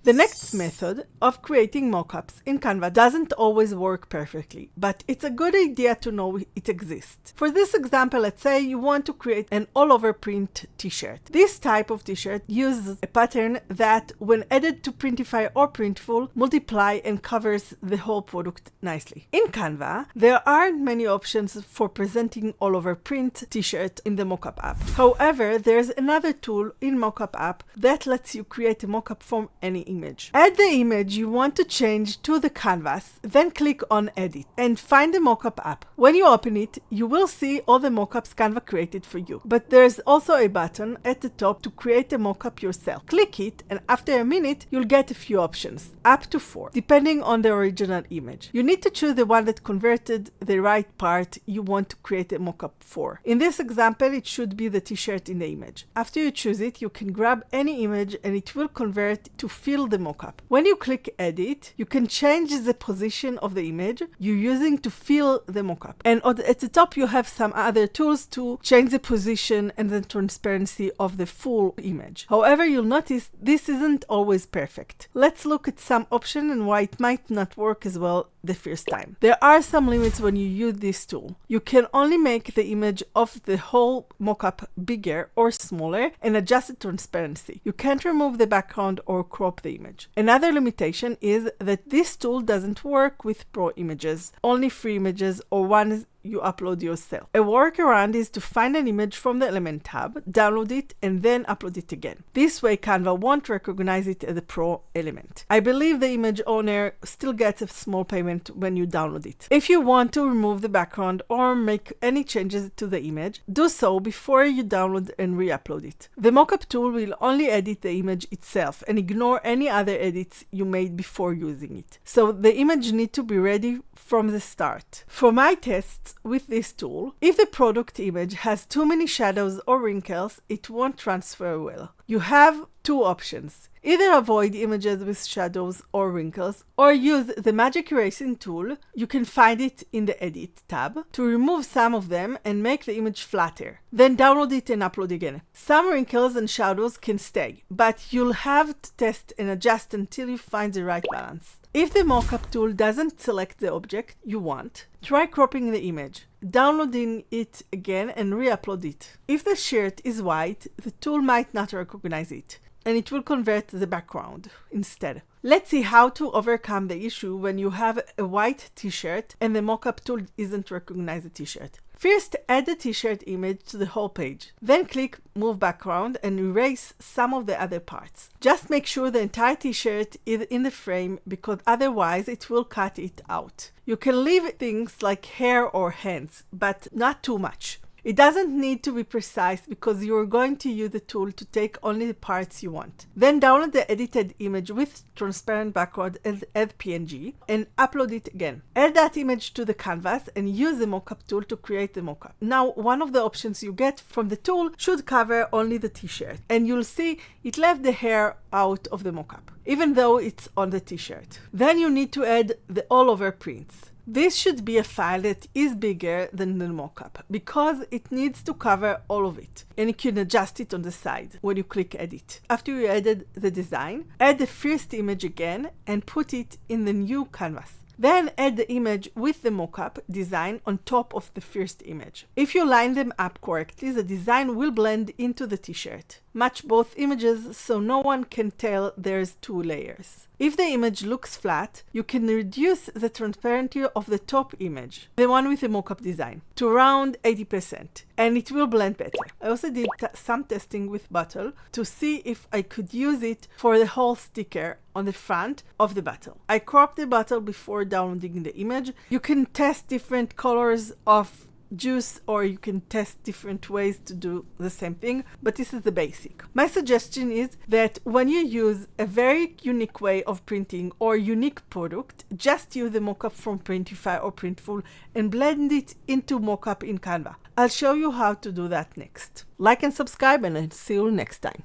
The next method of creating mockups in Canva doesn't always work perfectly, but it's a good idea to know it exists. For this example, let's say you want to create an all-over print t-shirt. This type of t-shirt uses a pattern that, when added to Printify or Printful, multiply and covers the whole product nicely. In Canva, there aren't many options for presenting all-over print t-shirt in the Mockup app. However, there's another tool in Mockup app that lets you create a mockup from any image. Add the image you want to change to the canvas, then click on Edit and find the Mockup app. When you open it, you will see all the mockups Canva created for you. But there's also a button at the top to create a mockup yourself. Click it, and after a minute, you'll get a few options, up to 4, depending on the original image. You need to choose the one that converted the right part you want to create a mockup for. In this example, it should be the t-shirt in the image. After you choose it, you can grab any image and it will convert to fill the mockup. When you click Edit, you can change the position of the image you're using to fill the mockup. And at the top, you have some other tools to change the position and the transparency of the full image. However, you'll notice this isn't always perfect. Let's look at some options and why it might not work as well the first time. There are some limits when you use this tool. You can only make the image of the whole mockup bigger or smaller and adjust the transparency. You can't remove the background or crop the image. Another limitation is that this tool doesn't work with pro images, only free images or ones you upload yourself. A workaround is to find an image from the Element tab, download it, and then upload it again. This way, Canva won't recognize it as a pro element. I believe the image owner still gets a small payment when you download it. If you want to remove the background or make any changes to the image, do so before you download and re-upload it. The Mockup tool will only edit the image itself and ignore any other edits you made before using it. So the image needs to be ready from the start. For my tests with this tool, if the product image has too many shadows or wrinkles, it won't transfer well. You have two options. Either avoid images with shadows or wrinkles, or use the Magic Erasing tool. You can find it in the Edit tab to remove some of them and make the image flatter. Then download it and upload again. Some wrinkles and shadows can stay, but you'll have to test and adjust until you find the right balance. If the Mockup tool doesn't select the object you want, try cropping the image, downloading it again and re-upload it. If the shirt is white, the tool might not recognize it, and it will convert the background instead. Let's see how to overcome the issue when you have a white t-shirt and the Mockup tool isn't recognize the t-shirt. First, add the t-shirt image to the whole page. Then click Move Background and erase some of the other parts. Just make sure the entire t-shirt is in the frame, because otherwise it will cut it out. You can leave things like hair or hands, but not too much. It doesn't need to be precise because you're going to use the tool to take only the parts you want. Then download the edited image with transparent background as PNG and upload it again. Add that image to the canvas and use the Mockup tool to create the mockup. Now, one of the options you get from the tool should cover only the t-shirt, and you'll see it left the hair out of the mockup, even though it's on the t-shirt. Then you need to add the all-over prints. This should be a file that is bigger than the mockup because it needs to cover all of it, and you can adjust it on the side when you click Edit. After you added the design, add the first image again and put it in the new canvas. Then add the image with the mockup design on top of the first image. If you line them up correctly, the design will blend into the t-shirt. Match both images so no one can tell there's two layers. If the image looks flat, you can reduce the transparency of the top image, the one with the mockup design, to around 80%, and it will blend better. I also did some testing with bottle to see if I could use it for the whole sticker on the front of the bottle. I cropped the bottle before downloading the image. You can test different colors of juice, or you can test different ways to do the same thing, but this is the basic. My suggestion is that when you use a very unique way of printing or unique product, just use the mockup from Printify or Printful and blend it into mockup in Canva. I'll show you how to do that next. Like and subscribe, and I'll see you next time.